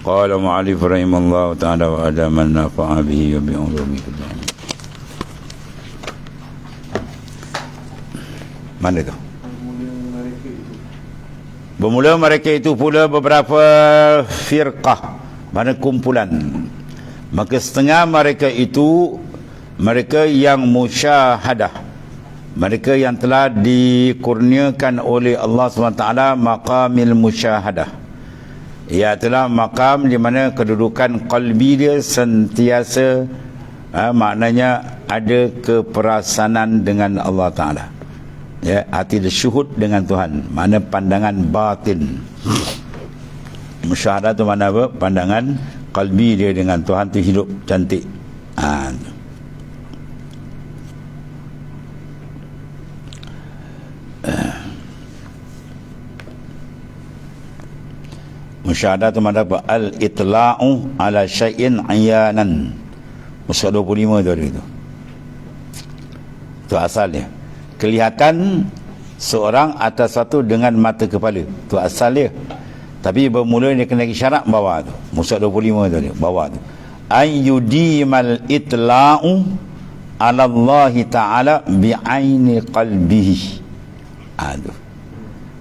Qala mu'alif rahimallahu ta'ala wa adaman nafa'a bihi wa bi'ulumi kullum. Mana tu? Bermula mereka itu pula beberapa firqah, mana kumpulan. Maka setengah mereka itu mereka yang musyahadah, mereka yang telah dikurniakan oleh Allah SWT maqamil musyahadah, ialah maqam di mana kedudukan qalbi dia sentiasa maknanya ada keperasanan dengan Allah Ta'ala, ya, hati dia syuhud dengan Tuhan, mana pandangan batin. Musyahadah tu mana apa? Pandangan qalbi dia dengan Tuhan tu hidup cantik. Musyahadah tu mana apa? Al-itla'u ala syai'in ayanan. Musa 25 tu ada itu. Itu asalnya. Kelihatan seorang atas satu dengan mata kepala. Itu asal dia. Tapi bermula dia kena syarat bawah tu. Musa 25 tu dia, bawah tu. Ayyudimal itla'u ala Allah Ta'ala bi'aini qalbihi. Aduh.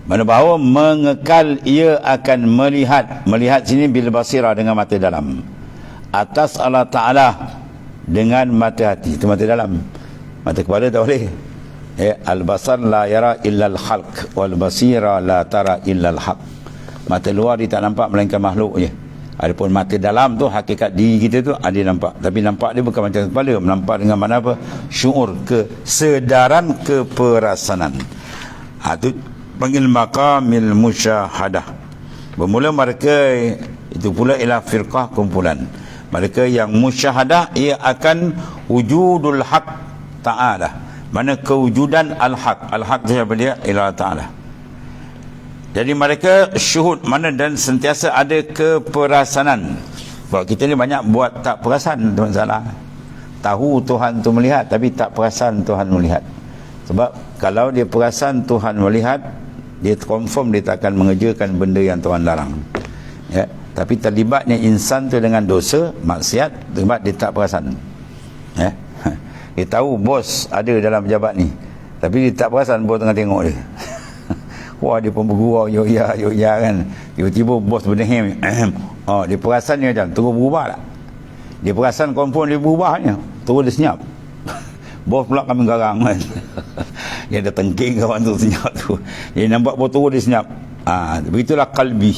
Mana bahawa mengekal ia akan melihat sini bil basirah dengan mata dalam, atas Allah Ta'ala dengan mata hati. Itu mata dalam, mata kepala tak boleh. Al-basar la yara illa al-khalq wal basira la tara illa al-haq. Mata luar dia tak nampak melainkan makhluk je. Adapun mata dalam tu hakikat diri kita tu ada nampak, tapi nampak dia bukan macam kepala, nampak dengan mana apa? Syuur, kesedaran, keperasanan. Itu panggil maqamil musyahadah. Bermula mereka itu pula ialah firqah, kumpulan. Mereka yang musyahadah ia akan wujudul haq ta'ala, mana kewujudan al-haq. Al-haq siapa dia? Ilah Ta'ala. Jadi mereka syuhud mana dan sentiasa ada keperasanan. Sebab kita ni banyak buat tak perasan, tu masalah. Tahu Tuhan tu melihat tapi tak perasan Tuhan melihat. Sebab kalau dia perasan Tuhan melihat, dia confirm dia tak akan mengerjakan benda yang Tuhan larang, ya. Tapi terlibatnya insan tu dengan dosa, maksiat, sebab dia tak perasan, ya. Dia tahu bos ada dalam pejabat ni, tapi dia tak perasan bos tengah tengok dia. Wah, dia pun bergurau, yo ya kan. Tiba-tiba bos berdehem. Dia perasan dia macam terus berubah tak? Dia perasan confirm dia berubahnya, terus dia senyap. Bos pula kami garang kan. Dia ada tengking kawan tu senyap tu. Dia nampak botol dia senyap. Begitulah qalbi.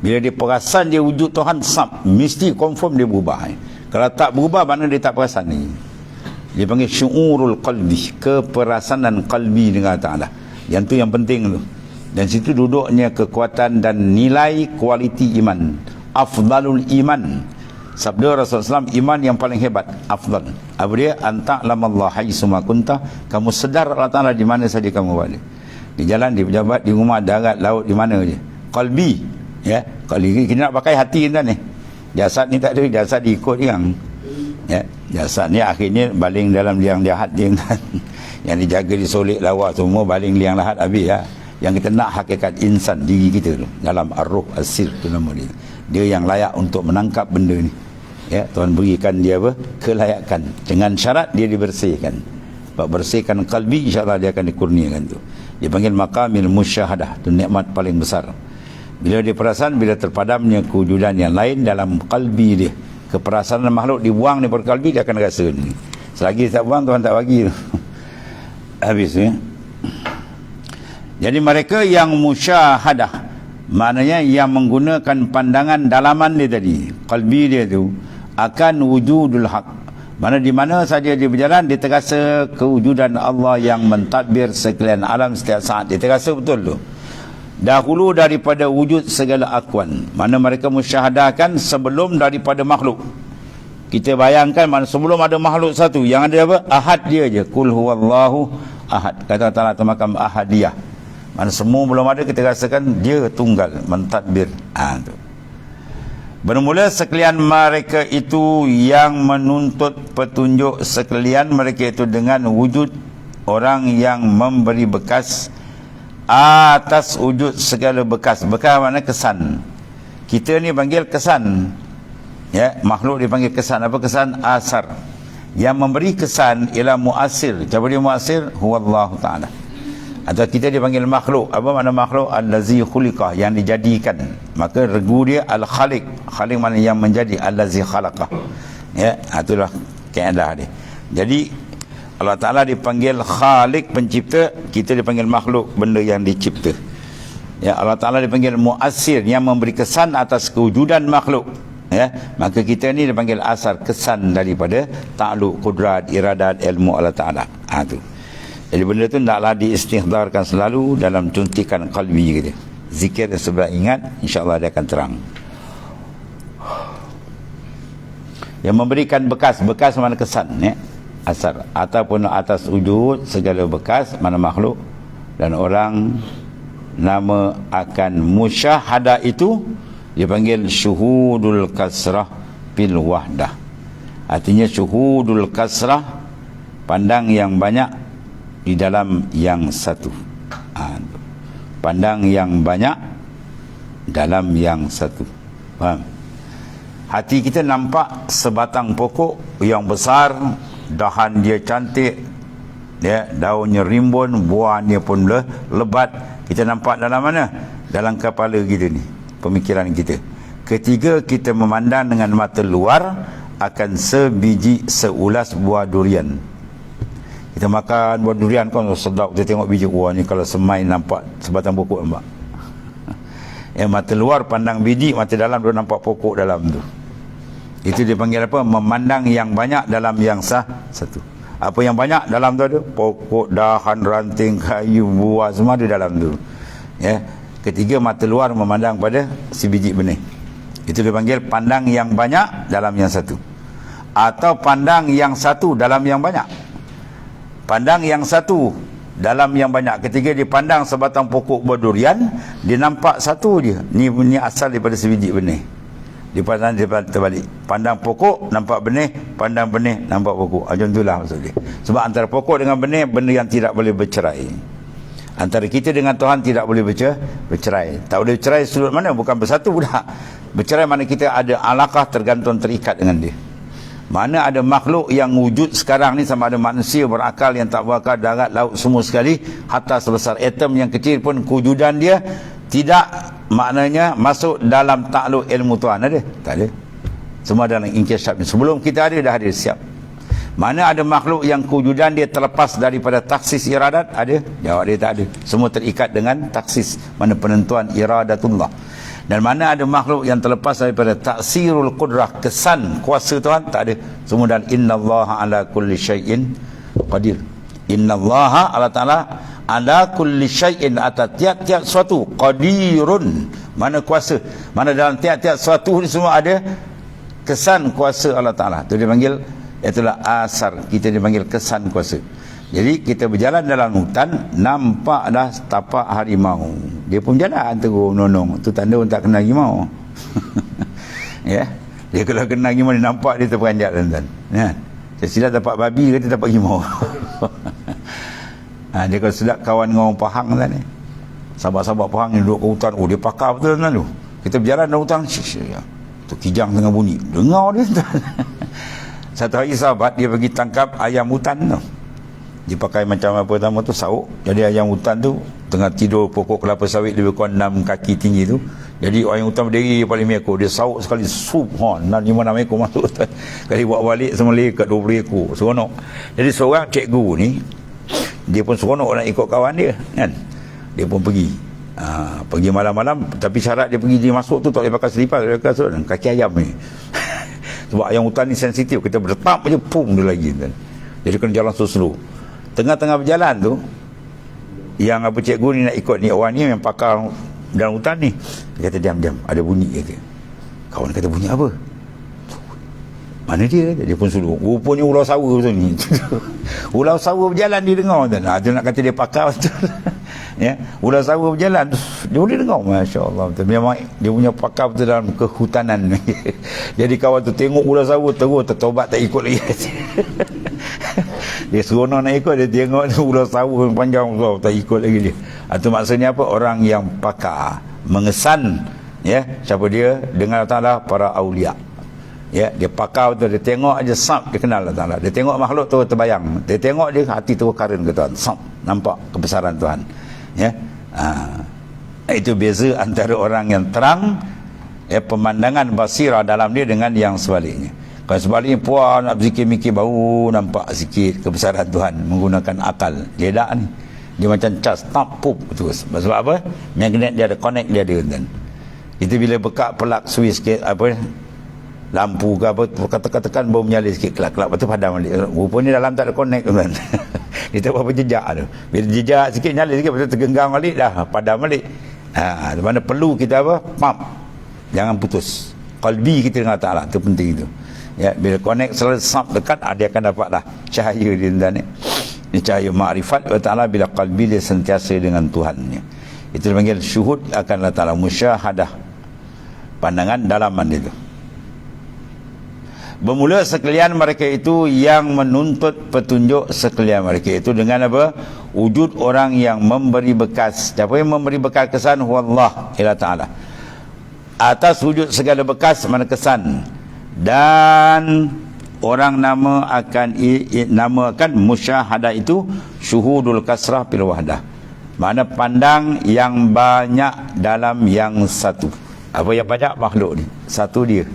Bila dia perasan dia wujud Tuhan, mesti confirm dia berubah. Kalau tak berubah, mana dia tak perasan ni. Dia panggil syu'urul qalbi, keperasanan qalbi dengan Ta'ala. Yang tu yang penting tu. Dan situ duduknya kekuatan dan nilai kualiti iman. Afdalul iman. Sabda Rasulullah SAW, iman yang paling hebat, afdal. Apa dia? Anta'lamallah haitsuma kunta. Kamu sedar Allah Ta'ala di mana saja kamu berada. Di jalan, di pejabat, di rumah, darat, laut, di mana je. Qalbi, ya. Kalau kita nak pakai hati kita ni. Jasad ni tak ada, jasad diikut yang, ya. Jasad ni akhirnya baling dalam liang jahat dia kan. Yang dijaga, disolek, lawa semua baling liang lahat habis, ya. Yang kita nak hakikat insan diri kita tu dalam ar-ruh as-sir tu nama dia. Dia yang layak untuk menangkap benda ni, ya. Tuhan berikan dia apa? Kelayakan, dengan syarat dia dibersihkan. Sebab bersihkan qalbi, insyaAllah dia akan dikurniakan tu. Dia panggil maqamil musyahadah. Tu nikmat paling besar. Bila dia perasan, bila terpadamnya kewujudan yang lain dalam qalbi dia, keperasanan makhluk dibuang daripada qalbi, dia akan rasa ni. Selagi tak buang, Tuhan tak bagi tu. Habis, ya. Jadi mereka yang musyahadah, maknanya yang menggunakan pandangan dalaman dia tadi, qalbi dia tu, akan wujudul haq. Mana di mana saja dia berjalan, dia terasa kewujudan Allah yang mentadbir sekalian alam setiap saat. Dia terasa betul tu. Dahulu daripada wujud segala akuan, mana mereka musyahadahkan sebelum daripada makhluk. Kita bayangkan mana sebelum ada makhluk satu, yang ada apa? Ahad dia je. Qul huwallahu ahad. Kata Allah tu makam ahadiyah. Mana semua belum ada, kita rasakan dia tunggal, mentadbir. Tu. Bermula sekalian mereka itu yang menuntut petunjuk, sekalian mereka itu dengan wujud orang yang memberi bekas atas wujud segala bekas. Bekas makna kesan. Kita ni panggil kesan. Ya, makhluk dipanggil kesan. Apa kesan? Asar. Yang memberi kesan ialah muasir. Siapa dia muasir? Huwallahu ta'ala. Atau kita dipanggil makhluk. Apa makna makhluk? Allazi khuliqah, yang dijadikan. Maka regu dia al-khaliq. Khaliq makna yang menjadi. Allazi khalaqah. Ya, itulah kaedah dia. Jadi Allah Ta'ala dipanggil khaliq, pencipta. Kita dipanggil makhluk, benda yang dicipta. Ya, Allah Ta'ala dipanggil muasir, yang memberi kesan atas kewujudan makhluk. Ya, maka kita ni dipanggil asar, kesan daripada ta'alluq, kudrat, iradat, ilmu Allah Ta'ala. Itu. Jadi benda tu taklah diistighdarkan selalu dalam cuntikan qalbi kita. Zikir dan sebelah ingat, insya-Allah dia akan terang. Yang memberikan bekas, bekas mana kesan, ya. Asar, ataupun atas wujud segala bekas mana makhluk dan orang, nama akan musyahada itu dipanggil syuhudul kasrah bil wahdah. Artinya syuhudul kasrah, pandang yang banyak di dalam yang satu. Pandang yang banyak dalam yang satu. Faham? Hati kita nampak sebatang pokok yang besar, dahan dia cantik, ya, daunnya rimbun, buahnya pun lebat. Kita nampak dalam mana? Dalam kepala kita ni, pemikiran kita. Ketika kita memandang dengan mata luar, akan sebiji seulas buah durian. Kita makan buah durian kan sedap, kita tengok biji buah ni, kalau semai nampak sebatang pokok, nampak. Mata luar pandang biji, mata dalam dia nampak pokok dalam tu. Itu dipanggil apa? Memandang yang banyak dalam yang satu. Apa yang banyak dalam tu ada? Pokok, dahan, ranting, kayu, buah, semua ada dalam tu. Ya. Ketiga, mata luar memandang pada si biji benih. Itu dipanggil pandang yang banyak dalam yang satu. Atau pandang yang satu dalam yang banyak. Pandang yang satu dalam yang banyak. Ketika dipandang sebatang pokok buah durian, dia nampak satu je. Ni asal daripada sebiji benih. Dipandang terbalik. Pandang pokok nampak benih, pandang benih nampak pokok. Macam itulah maksud dia. Sebab antara pokok dengan benih, benda yang tidak boleh bercerai. Antara kita dengan Tuhan tidak boleh bercerai. Tak boleh bercerai sudut mana? Bukan bersatu pula. Bercerai mana kita ada alaqah, tergantung, terikat dengan dia. Mana ada makhluk yang wujud sekarang ni, sama ada manusia berakal, yang tak berakal, darat, laut, semua sekali, hatta sebesar atom yang kecil pun, kewujudan dia tidak maknanya masuk dalam takluk ilmu Tuhan. Ada? Tak ada. Semua dalam inkishaf. Sebelum kita ada, dah ada, siap. Mana ada makhluk yang kewujudan dia terlepas daripada taksis iradat? Ada? Jawab dia tak ada. Semua terikat dengan taksis, mana penentuan iradatullah. Dan mana ada makhluk yang terlepas daripada taksirul qudrah, kesan kuasa Tuhan? Tak ada. Semua dan innallaha ala kulli syai'in qadir. Innallaha, Allah Ta'ala, ala kulli syai'in, atas tiap-tiap suatu, qadirun, mana kuasa. Mana dalam tiap-tiap suatu ni semua ada kesan kuasa Allah Ta'ala. Itu dia panggil, itulah asar. Kita dipanggil kesan kuasa. Jadi kita berjalan dalam hutan, nampak dah tapak harimau. Dia pun jalan terus nonong. Tu tanda pun tak kenal harimau. Ya. Dia kalau kenal harimau, dia nampak dia terperanjat tuan-tuan. Ya. Saya silap tapak babi ke tapak harimau. Dia kalau sedap kawan dengan orang Pahang kan ni. Sahabat-sahabat Pahang yang duduk ke hutan, oh dia pakar betul tuan-tuan tu. Kita berjalan dalam hutan, tu kijang tengah bunyi. Dengar dia tuan. Satu hari sahabat dia pergi tangkap ayam hutan tu. Dia pakai macam apa pertama tu, sauk. Jadi ayam hutan tu tengah tidur pokok kelapa sawit lebih kurang 6 kaki tinggi tu. Jadi ayam hutan berdiri paling ekor. Dia sauk sekali, sup, 5-6 ekor masuk. Kali buat balik semua kat 20 ekor. Seronok. Jadi seorang cikgu ni, dia pun seronok nak ikut kawan dia kan. Dia pun pergi. Pergi malam-malam, tapi syarat dia pergi, dia masuk tu tak boleh pakai selipar, tak boleh pakai kaki ayam ni. Sebab ayam hutan ni sensitif. Kita berdetak je, pum dia lagi kan. Jadi kena jalan slow. Tengah-tengah berjalan tu, yang apa cikgu ni nak ikut ni, orang ni yang pakar dalam hutan ni, dia kata diam-diam, ada bunyi kata. Kawan kata bunyi apa? Mana dia? Dia pun suruh. Rupanya ular sawa betul ni. Ular sawa berjalan dia dengar tuan. Dia nak kata dia pakar betul. Ya, ular sawa berjalan dia boleh dengar, masya-Allah. Memang dia punya pakar betul dalam kehutanan. Jadi kawan tu tengok ular sawa terus tertobat, tak ikut lagi. Dia seronok nak ikut, dia tengok ular sawu panjang besar, tak ikut lagi dia. Itu maksudnya apa? Orang yang pakar mengesan, ya, siapa dia? Dengan Allah Ta'ala, para awliya. Ya, dia pakar betul, dia tengok aja sap, dia kenal Allah Ta'ala. Dia tengok makhluk tu terbayang, dia tengok dia hati tu karen ke Tuhan, sap, nampak kebesaran Tuhan. Ya. Itu beza antara orang yang terang, ya, pemandangan basirah dalam dia dengan yang sebaliknya. Kalau sebaliknya puas nak berzikir mikir, baru nampak sikit kebesaran Tuhan menggunakan akal. Dia tak ni, dia macam cas tap pup terus. Sebab apa? Magnet dia ada, connect dia ada kan. Itu bila bekak pelak switch sikit apa, lampu ke apa, tekan-tekan baru menyala sikit, kelak-kelak, lepas tu padam balik. Rupanya dalam tak ada connect kan. Dia tak berapa jejak tu. Bila jejak sikit, nyala sikit, lepas tu tergenggang balik, dah padam balik. Di mana perlu kita apa? Pump. Jangan putus. Qalbi kita dengan Ta'ala, itu penting itu. Ya, bila connect selalu sap dekat, dia akan dapatlah cahaya di dalam ni. Cahaya ma'rifat Allah Ta'ala bila qalbi dia sentiasa dengan Tuhannya. Itu dipanggil syuhud akan Allah Ta'ala, musyahadah, pandangan dalaman itu. Bermula sekalian mereka itu yang menuntut petunjuk sekalian mereka itu dengan apa? Wujud orang yang memberi bekas. Siapa yang memberi bekas kesan? Huwallah ila Ta'ala. Atas wujud segala bekas mana kesan. Dan orang namakan musyahadah itu syuhudul kasrah fil wahdah. Mana pandang yang banyak dalam yang satu. Apa yang banyak? Makhluk ni. Satu dia.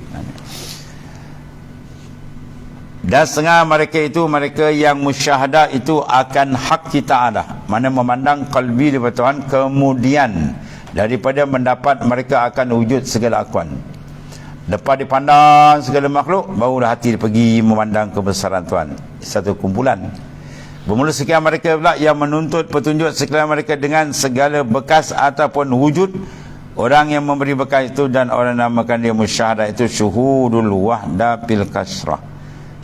Dan setengah mereka itu, mereka yang musyahadah itu akan hak kita ada. Mana memandang qalbi daripada Tuhan, kemudian daripada mendapat mereka akan wujud segala akuan. Lepas dipandang segala makhluk, barulah hati dia pergi memandang kebesaran Tuhan. Satu kumpulan. Bermula sekian mereka pula yang menuntut petunjuk sekalian mereka dengan segala bekas ataupun wujud. Orang yang memberi bekas itu dan orang namakan dia musyahadah itu syuhudul wahda fil kasrah.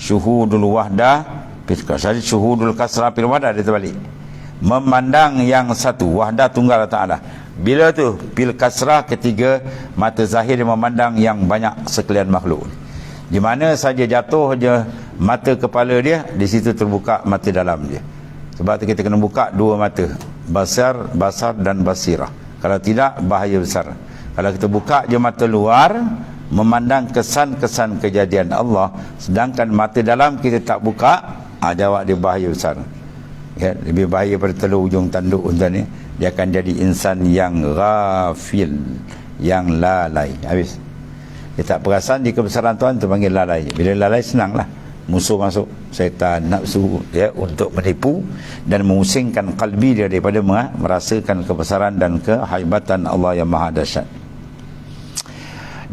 Syuhudul wahda fil kasrah. Jadi syuhudul kasrah fil wahda, dia terbalik. Memandang yang satu, wahda tunggal Ta'ala. Bila tu fil kasrah, ketiga mata zahir dia memandang yang banyak sekalian makhluk. Di mana saja jatuh je mata kepala dia, di situ terbuka mata dalam dia. Sebab tu kita kena buka dua mata, basar dan basirah. Kalau tidak, bahaya besar. Kalau kita buka je mata luar, memandang kesan-kesan kejadian Allah, sedangkan mata dalam kita tak buka, jawab dia bahaya besar. Ya, lebih bahaya pada telur ujung tanduk untan ni. Dia akan jadi insan yang ghafil, yang lalai. Habis. Dia tak perasan di kebesaran Tuhan, terpanggil lalai. Bila lalai, senanglah. Musuh masuk, syaitan, nafsu, ya, untuk menipu dan mengusingkan kalbi dia daripada merasakan kebesaran dan kehebatan Allah yang maha dahsyat.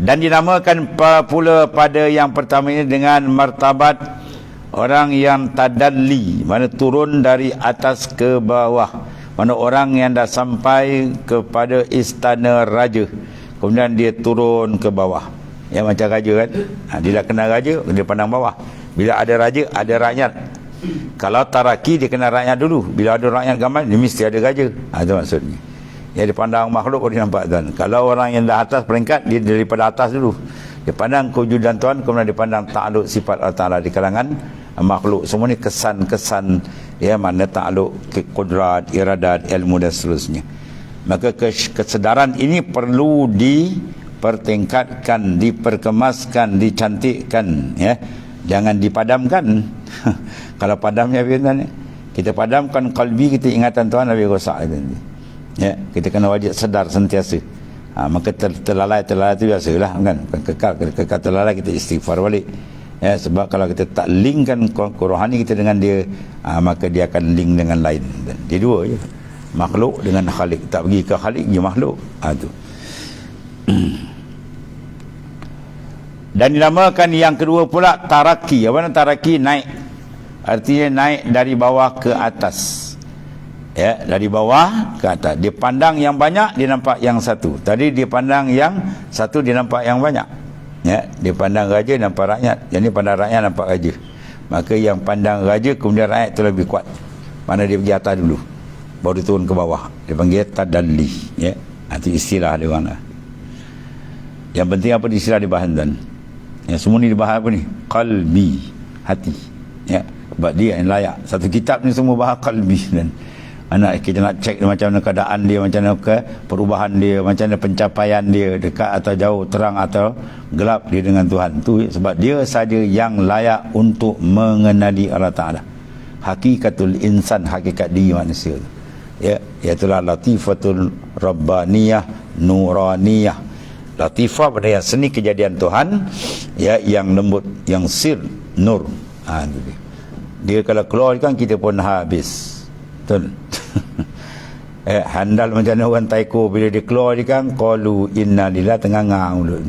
Dan dinamakan pula pada yang pertama ini dengan martabat orang yang tadalli, mana turun dari atas ke bawah. Mana orang yang dah sampai kepada istana raja, kemudian dia turun ke bawah. Ya, macam raja kan, dia dah kenal raja, dia pandang bawah. Bila ada raja, ada rakyat. Kalau taraki, dia kenal rakyat dulu. Bila ada rakyat gambar, dia mesti ada raja. Itu maksudnya. Ya, dia pandang makhluk, dia nampak Tuhan. Kalau orang yang dah atas peringkat, dia daripada atas dulu. Dia pandang kewujudan Tuhan, kemudian dia pandang ta'aluk sifat Allah Ta'ala di kalangan makhluk. Semua ni kesan-kesan, ya, mana ta'aluk kudrat, iradat, ilmu dan seterusnya. Maka kesedaran ini perlu dipertingkatkan, diperkemaskan, dicantikkan, ya. Jangan dipadamkan. Kalau padamnya Tuhan, kita padamkan kalbi kita, ingatan Tuhan lebih rosak. Ya, kita kena wajib sedar sentiasa. Maka terlalai itu biasalah kan. Kekal terlalai, kita istighfar balik. Ya, sebab kalau kita tak linkkan rohani kita dengan dia, maka dia akan link dengan lain. Dia dua je, makhluk dengan khalik. Tak pergi ke khalik, dia makhluk. Tu. Dan dinamakan yang kedua pula taraki. Apa nama taraki? Naik. Artinya naik dari bawah ke atas. Ya, dari bawah ke atas. Dia pandang yang banyak, dia nampak yang satu. Tadi dia pandang yang satu, dia nampak yang banyak. Ya, dia pandang raja, nampak rakyat. Yang ni pandang rakyat, nampak raja. Maka yang pandang raja, kemudian rakyat itu lebih kuat. Mana dia pergi atas dulu, baru dia turun ke bawah. Dia panggil tadalli. Ya, itu istilah dia orang lah. Yang penting apa istilah dibahas dan ya, semua ni dibahas apa ni? Qalbi, hati. Ya, Sebab dia yang layak. Satu kitab ni semua bahas qalbi, dan anak kita nak cek macam mana keadaan dia, macam mana perubahan dia, macam mana pencapaian dia, dekat atau jauh, terang atau gelap dia dengan Tuhan. Tu sebab dia saja yang layak untuk mengenali Allah Ta'ala. Hakikatul insan, hakikat diri manusia. Ya, iaitulah latifatul rabbaniyah nuraniyah. Latifah pada yang seni kejadian Tuhan, ya, yang lembut, yang sir nur. Dia kalau keluar kan kita pun habis. Betul. Handal macam mana orang taiko bila dia keluar dia kan qalu inna lillahi, tenganga mulut.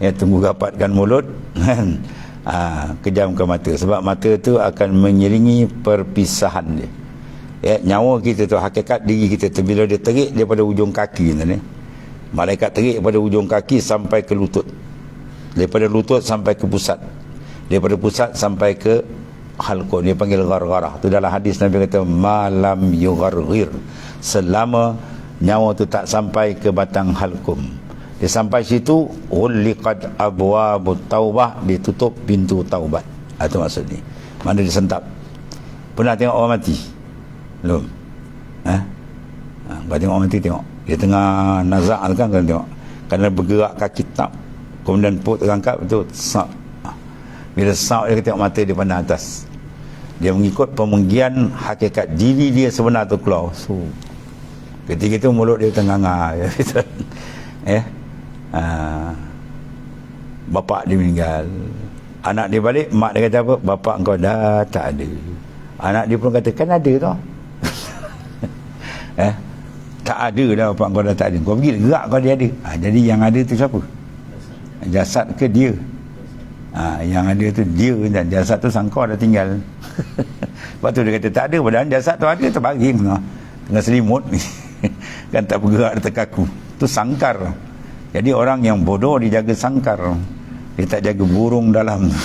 Ya, tunggu dapatkan mulut kan. Kejamkan mata, sebab mata tu akan mengiringi perpisahan dia. Ya, nyawa kita tu, hakikat diri kita tu, bila dia terik daripada ujung kaki ni, malaikat terik daripada ujung kaki sampai ke lutut, daripada lutut sampai ke pusat, daripada pusat sampai ke halqum, dia panggil ghargharah. Tu dalam hadis Nabi kata malam yugharghir, selama nyawa tu tak sampai ke batang halqum. Dia sampai situ, uliqad abwabut taubah, ditutup pintu taubat. Itu maksudnya. Mana disentap. Pernah tengok orang mati? Belum? Kalau tengok orang mati, tengok dia tengah nazak kan, kena tengok, kerana bergerak kaki tak, kemudian perut terangkat, betul sak. Bila sak dia tengok mata dia pandang atas, dia mengikut pemenggian hakikat diri dia sebenar tu keluar. So ketika itu mulut dia tenganga. Bapak dia meninggal, anak dia balik, mak dia kata apa? Bapak engkau dah tak ada. Anak dia pun kata kan ada tau. Tak ada dah, bapak engkau dah tak ada. Kau pergi gerak, kau dia ada. Jadi yang ada tu siapa? Jasad ke dia? Yang ada tu dia, dan jasad tu sangka dah tinggal. Lepas tu dia kata tak ada, padahal jasad tu ada, terbaring tengah selimut ni. Kan tak bergerak, dia terkaku. Tu sangkar. Jadi orang yang bodoh dia jaga sangkar, dia tak jaga burung dalam tu.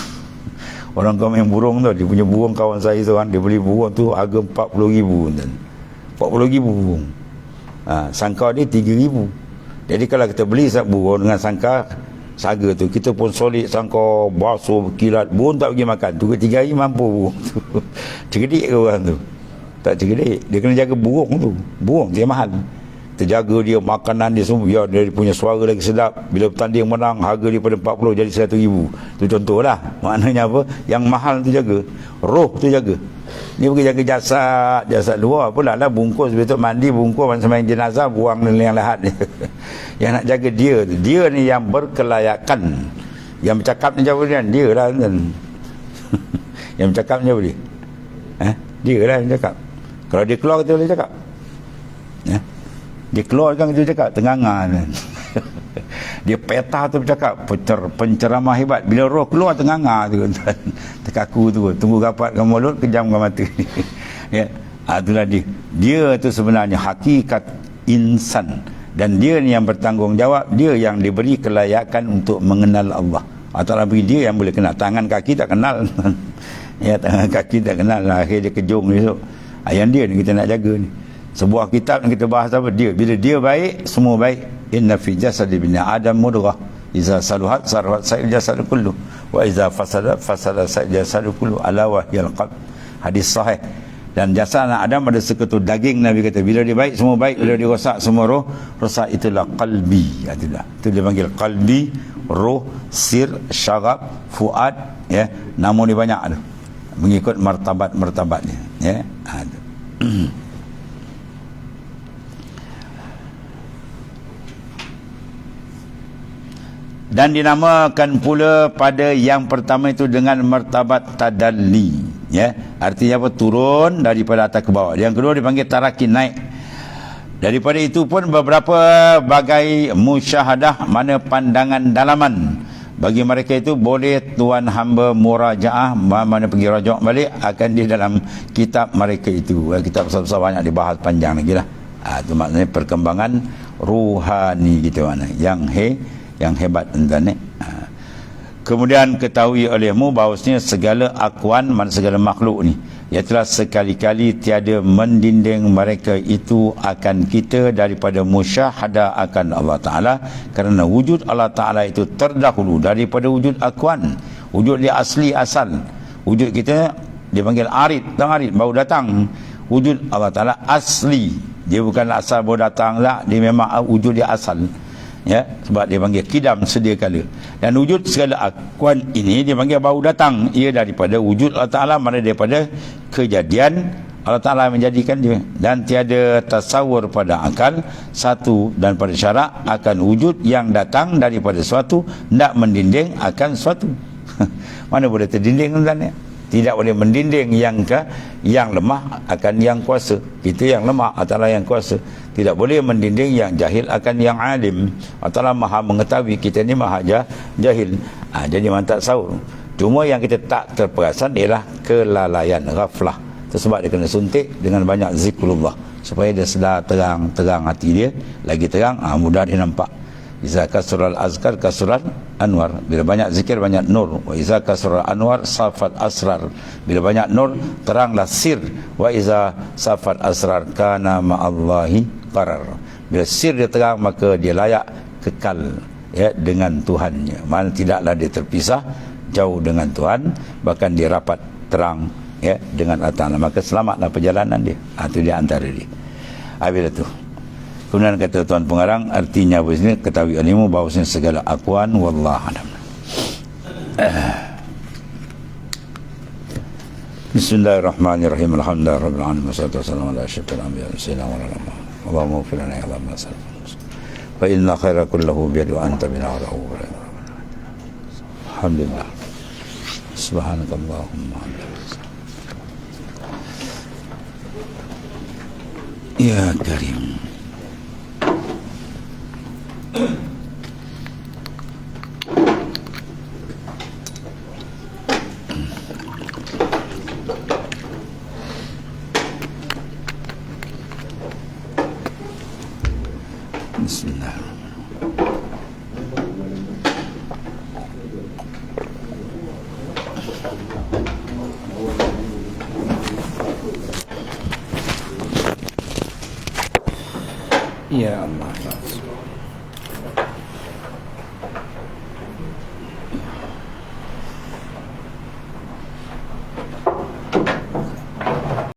Orang kau main burung tu, dia punya burung kawan saya tu kan, dia beli burung tu harga 40,000 kan. 40,000 burung. Sangkar dia 3,000. Jadi kalau kita beli burung dengan sangkar saga tu, kita pun solid sangkar, basuh, kilat, burung tak pergi makan. Tu 3 hari mampu burung tu. Cerdik ke orang tu? Tak cerdik. Dia kena jaga burung tu. Burung dia mahal. Terjaga dia, makanan dia semua, biar dia punya suara lagi sedap. Bila bertanding menang, harga daripada 40 jadi 100,000. Tu contohlah. Maknanya apa? Yang mahal tu jaga, roh tu jaga. Dia pergi jaga jasad luar pula lah, bungkus betul, mandi bungkus macam main jenazah, buang yang lahat dia. Yang nak jaga dia tu, dia ni yang berkelayakan. Yang bercakap ni jawab dia lah kan. Yang bercakap ni jawab dia. Dia lah yang cakap. Kalau dia keluar kita boleh cakap. Dia keluar kan kita cakap tenganga kan. Dia peta tu bercakap penceramah hebat. Bila roh keluar tenganga tu kan. Terkaku tu, tunggu rapatkan mulut, kejamkan mata. Ya, itulah dia. Dia tu sebenarnya hakikat insan, dan dia ni yang bertanggungjawab, dia yang diberi kelayakan untuk mengenal Allah. Atau lagi dia yang boleh kenal. Tangan kaki tak kenal. Ya, tangan kaki tak kenal, akhirnya dia kejung besok. Yang dia ni kita nak jaga ni. Sebuah kitab yang kita bahas apa? Dia. Bila dia baik, semua baik. Inna fi jasadi bin Adam mudghah. Iza saluhat sarhat sa'il jasadu kullu. Wa iza fasadat fasada sa'il jasadu kullu. Ala wahyal qalb. Hadis sahih. Dan jasad anak Adam ada seketul daging. Nabi kata bila dia baik, semua baik. Bila dia rosak, semua roh rosak. Itulah qalbi. Itulah. Itu dia panggil qalbi, roh, sir, syarab, fuad. Ya, nama ni banyak tu. Mengikut martabat-martabatnya. Ya. Dan dinamakan pula pada yang pertama itu dengan martabat tadalli, ya, artinya apa? Turun daripada atas ke bawah. Yang kedua dipanggil taraki, naik. Daripada itu pun beberapa bagai musyahadah, mana pandangan dalaman. Bagi mereka itu boleh tuan hamba murajaah, mana pergi rajak balik akan di dalam kitab mereka itu. Kitab besar-besar banyak dibahas panjang lagi lah. Itu maksudnya perkembangan ruhani gitu mana yang hebat tuan-tuan. Kemudian ketahui olehmu bahawasanya segala akuan, segala makhluk ni, ialah sekali-kali tiada mendinding mereka itu akan kita daripada musyahadah akan Allah Ta'ala, kerana wujud Allah Ta'ala itu terdahulu daripada wujud akuan. Wujud dia asli asal. Wujud kita dia panggil arid, arid baru datang. Wujud Allah Ta'ala asli, dia bukan asal baru datang lah, dia memang wujud dia asal, ya, sebab dia panggil kidam sedia kala. Dan wujud segala akuan ini dia panggil baru datang, ia daripada wujud Allah Ta'ala, mana daripada kejadian Allah Ta'ala menjadikan dia. Dan tiada tasawur pada akal satu dan pada syarak akan wujud yang datang daripada suatu, tidak mendinding akan suatu. Mana boleh terdinding tuan-tuan ya? Tidak boleh mendinding yang lemah akan yang kuasa. Itu yang lemah, Allah Ta'ala yang kuasa. Tidak boleh mendinding yang jahil akan yang alim. Allah Ta'ala maha mengetahui, kita ni maha jahil. Jadi mantap sahur. Cuma yang kita tak terperasan ialah kelalaian, ghaflah. Sebab dia kena suntik dengan banyak zikrullah, supaya dia sedar terang hati dia, lagi terang, mudah dia nampak. Iza kasural azkar kasural anwar, bila banyak zikir banyak nur. Wa iza kasural anwar safat asrar, bila banyak nur teranglah sir. Wa iza safat asrar kana ma'allahi qarar, bila sir dia terang maka dia layak kekal, ya, dengan Tuhannya. Mana tidaklah dia terpisah jauh dengan Tuhan, bahkan dia rapat terang, ya, dengan Allah Ta'ala. Maka selamatlah perjalanan dia. Itu dia antara dia. Bila tu kemudian kata Tuan Pengarang, artinya apa sini? Ketahui ilmu bahawasanya segala akuan wallahu a'lam. Bismillahirrahmanirrahim. Alhamdulillahirabbil alamin. Wassalatu wassalamu ala asyrafil anbiya'i sayyidina wa nabiyina. Allahumma ighfir lana ya Allah ma salaf. Fa inna khaira kullahu bi yadi wa anta bina rahu. Alhamdulillah. Subhanakallahumma wa bihamdika. Ya Karim. Bismillah. Ya Allah.